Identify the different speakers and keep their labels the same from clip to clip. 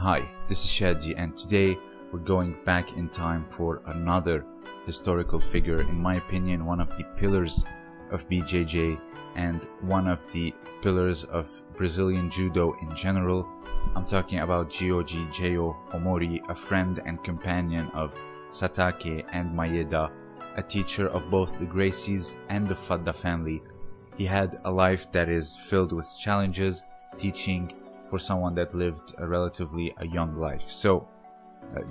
Speaker 1: Hi, this is JYAOJI, and today we're going back in time for another historical figure, in my opinion, one of the pillars of BJJ and one of the pillars of Brazilian Judo in general. I'm talking about JYAOJI Omori, a friend and companion of Satake and Maeda, a teacher of both the Gracies and the Fadda family. He had a life that is filled with challenges, teaching for someone that lived a relatively young life. So,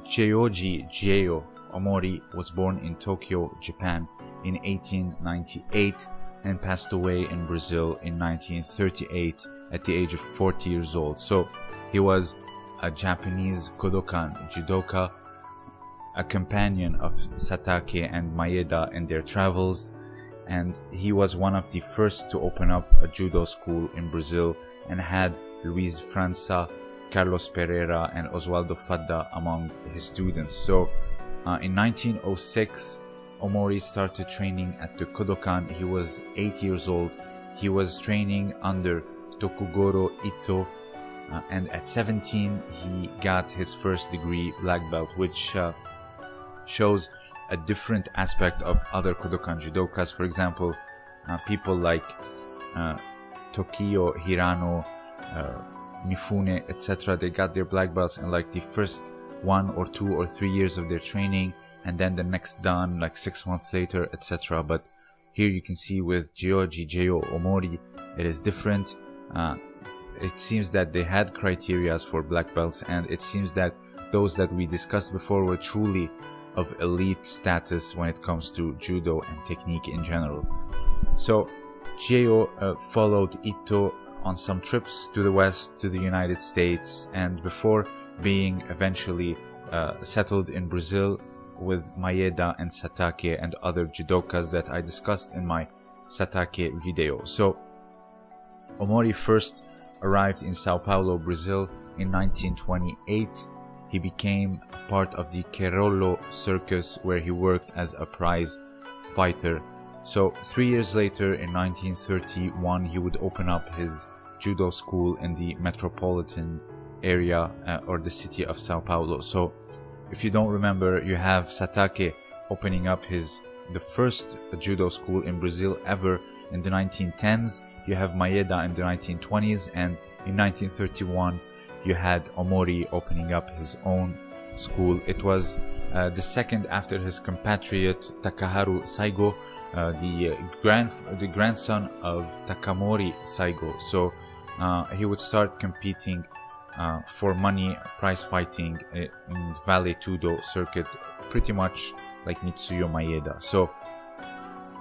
Speaker 1: JYAOJI Omori was born in Tokyo, Japan in 1898 and passed away in Brazil in 1938 at the age of 40 years old. So, he was a Japanese Kodokan judoka, a companion of Satake and Maeda in their travels, and he was one of the first to open up a judo school in Brazil and had Luiz França, Carlos Pereira and Oswaldo Fadda among his students. So in 1906, Omori started training at the Kodokan. He was 8 years old. He was training under Tokugoro Ito, and at 17 he got his first degree black belt, which shows a different aspect of other Kodokan judokas. For example, people like Tokio Hirano, Mifune, etc. They got their black belts in like the first 1 or 2 or 3 years of their training, and then the next dan like 6 months later, etc. But here you can see with JYAOJI Omori, it is different. It seems that they had criterias for black belts, and it seems that those that we discussed before were truly of elite status when it comes to judo and technique in general. So JYAO followed Ito on some trips to the west, to the United States, and before being eventually settled in Brazil with Maeda and Satake and other judokas that I discussed in my Satake video. So Omori first arrived in Sao Paulo, Brazil in 1928. He became part of the Querolo circus, where he worked as a prize fighter. So 3 years later, in 1931, he would open up his judo school in the metropolitan area or the city of Sao Paulo. So if you don't remember, you have Satake opening up the first judo school in Brazil ever in the 1910s. You have Maeda in the 1920s, and in 1931 you had Omori opening up his own school. It was the second after his compatriot Takaharu Saigo, the grandson of Takamori Saigo. So he would start competing for money, prize fighting in Vale Tudo circuit, pretty much like Mitsuyo Maeda. So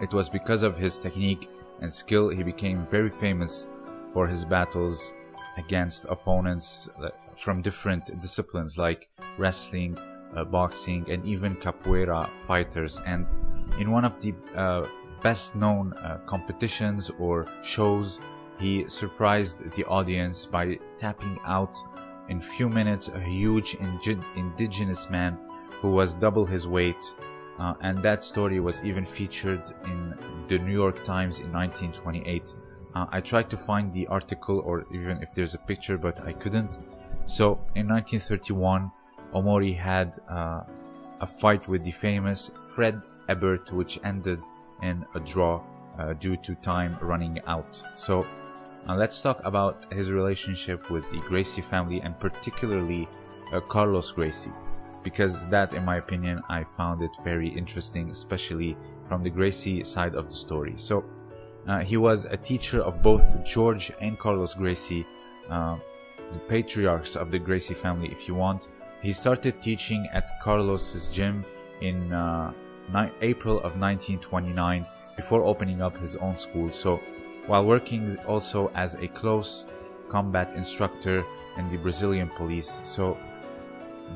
Speaker 1: it was because of his technique and skill he became very famous for his battles against opponents from different disciplines like wrestling, boxing, and even capoeira fighters. And in one of the best known competitions or shows, he surprised the audience by tapping out in few minutes a huge indigenous man who was double his weight, and that story was even featured in the New York Times in 1928. I tried to find the article or even if there's a picture, but I couldn't. So in 1931, Omori had a fight with the famous Fred Ebert, which ended in a draw due to time running out. So let's talk about his relationship with the Gracie family, and particularly Carlos Gracie, because that, in my opinion, I found it very interesting, especially from the Gracie side of the story. So he was a teacher of both George and Carlos Gracie, the patriarchs of the Gracie family, if you want. He started teaching at Carlos's gym in April of 1929 before opening up his own school. So while working also as a close combat instructor in the Brazilian police. So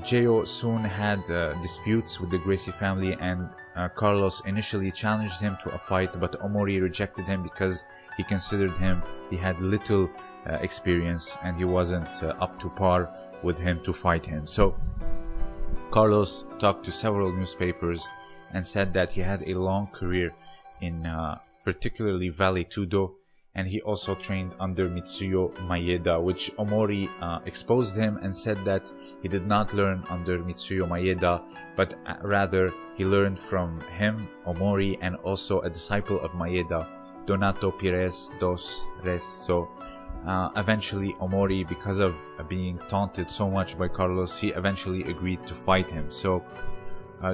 Speaker 1: JYAO soon had disputes with the Gracie family, and Carlos initially challenged him to a fight, but Omori rejected him because he considered he had little experience and he wasn't up to par with him to fight him. So Carlos talked to several newspapers and said that he had a long career in particularly Vale Tudo, and he also trained under Mitsuyo Maeda, which Omori exposed him and said that he did not learn under Mitsuyo Maeda, but rather he learned from him, Omori, and also a disciple of Maeda, Donato Pires dos Reis. So eventually Omori, because of being taunted so much by Carlos, he eventually agreed to fight him. So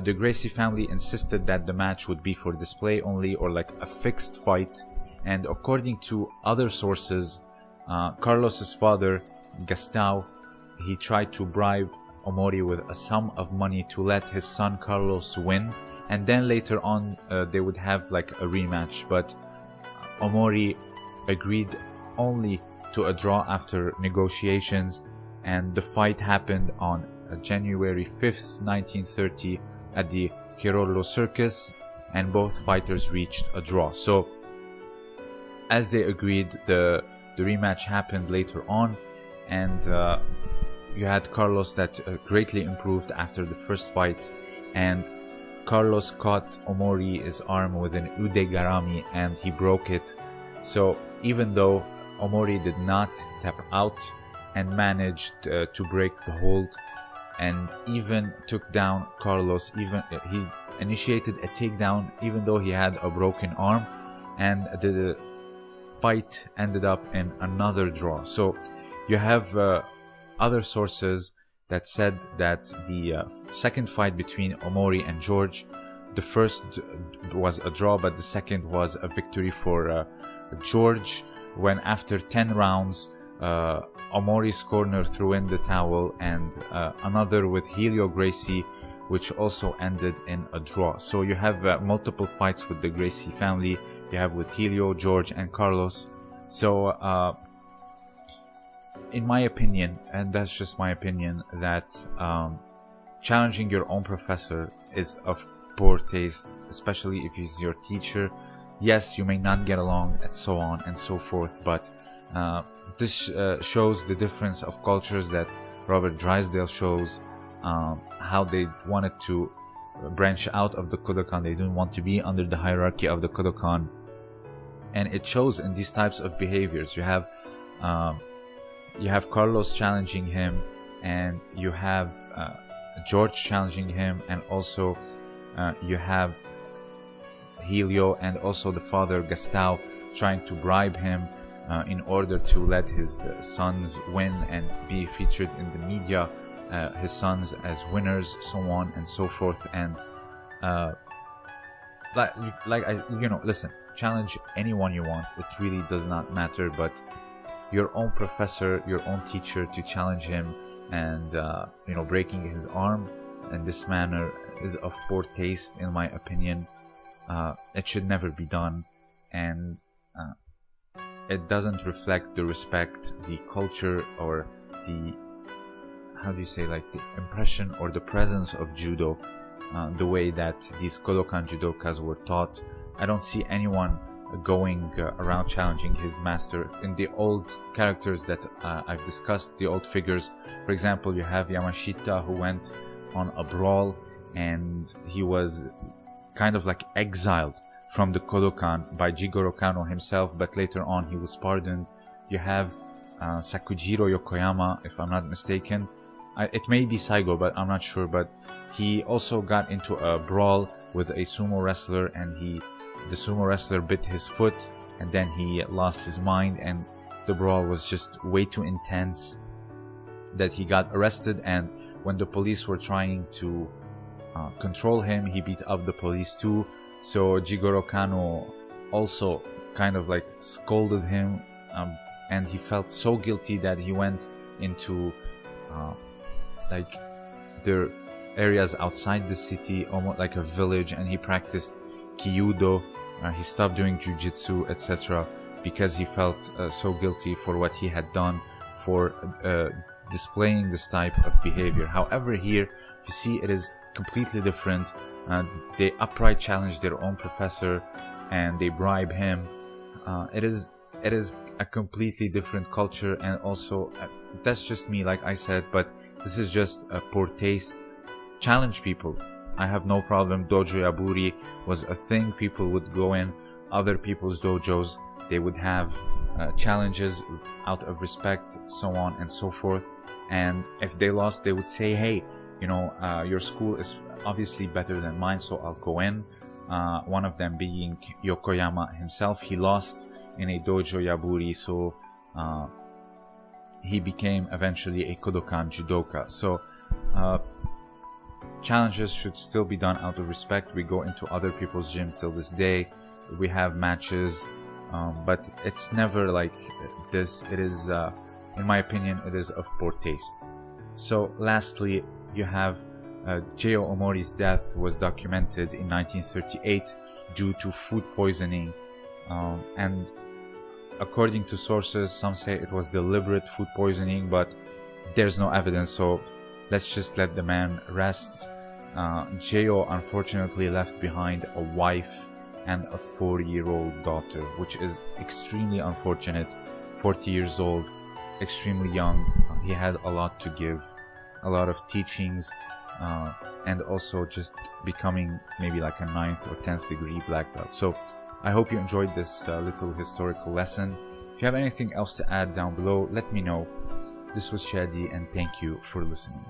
Speaker 1: the Gracie family insisted that the match would be for display only, or like a fixed fight. And according to other sources, Carlos's father, Gastão, he tried to bribe Omori with a sum of money to let his son Carlos win, and then later on they would have like a rematch. But Omori agreed only to a draw after negotiations, and the fight happened on January 5th, 1930 at the Kirollo Circus, and both fighters reached a draw. So as they agreed, the rematch happened later on, and you had Carlos that greatly improved after the first fight, and Carlos caught Omori's arm with an udegarami and he broke it. So even though Omori did not tap out and managed to break the hold, and even took down Carlos, even he initiated a takedown even though he had a broken arm, and the fight ended up in another draw. So you have other sources that said that the second fight between Omori and George, the first was a draw, but the second was a victory for George, when after 10 rounds Omori's corner threw in the towel, and another with Helio Gracie, which also ended in a draw. So you have multiple fights with the Gracie family. You have with Helio, George, and Carlos. So in my opinion, and that's just my opinion, that challenging your own professor is of poor taste, especially if he's your teacher. Yes, you may not get along and so on and so forth, but this shows the difference of cultures that Robert Drysdale shows, how they wanted to branch out of the Kodokan. They didn't want to be under the hierarchy of the Kodokan, and it shows in these types of behaviors. You have Carlos challenging him, and you have George challenging him, and also you have Helio and also the father Gastão trying to bribe him in order to let his sons win and be featured in the media, his sons as winners, so on and so forth. And listen, challenge anyone you want, it really does not matter, but your own professor, your own teacher, to challenge him and breaking his arm in this manner is of poor taste, in my opinion. It should never be done, and it doesn't reflect the respect, the culture, or the, how do you say, like the impression or the presence of judo, the way that these Kodokan judokas were taught. I don't see anyone going around challenging his master. In the old characters that I've discussed, the old figures, for example, you have Yamashita, who went on a brawl and he was kind of like exiled from the Kodokan by Jigoro Kano himself, but later on he was pardoned. You have Sakujiro Yokoyama, if I'm not mistaken. It may be Saigo, but I'm not sure. But he also got into a brawl with a sumo wrestler, and the sumo wrestler bit his foot, and then he lost his mind, and the brawl was just way too intense that he got arrested. And when the police were trying to control him, he beat up the police too. So Jigoro Kano also kind of like scolded him, and he felt so guilty that he went into like their areas outside the city, almost like a village, and he practiced kyudo. He stopped doing jujitsu, etc., because he felt so guilty for what he had done, for displaying this type of behavior. However, here you see it is completely different. They upright challenge their own professor and they bribe him. It is a completely different culture, and also that's just me, like I said, but this is just a poor taste. Challenge people, I have no problem. Dojo Yaburi was a thing. People would go in other people's dojos They would have challenges out of respect, so on and so forth. And if they lost, they would say, hey, you know, your school is obviously better than mine, so I'll go in. One of them being Yokoyama himself. He lost in a dojo yaburi, so he became eventually a Kodokan judoka. So challenges should still be done out of respect. We go into other people's gym till this day. We have matches, but it's never like this. It is, in my opinion, it is of poor taste. So lastly, you have J.O. Omori's death was documented in 1938 due to food poisoning, and according to sources, some say it was deliberate food poisoning, but there's no evidence, so let's just let the man rest. J.O. unfortunately left behind a wife and a 4-year-old daughter, which is extremely unfortunate. 40 years old, extremely young. He had a lot to give, a lot of teachings, and also just becoming maybe like a 9th or 10th degree black belt. So I hope you enjoyed this little historical lesson. If you have anything else to add down below, let me know. This was Shadi, and thank you for listening.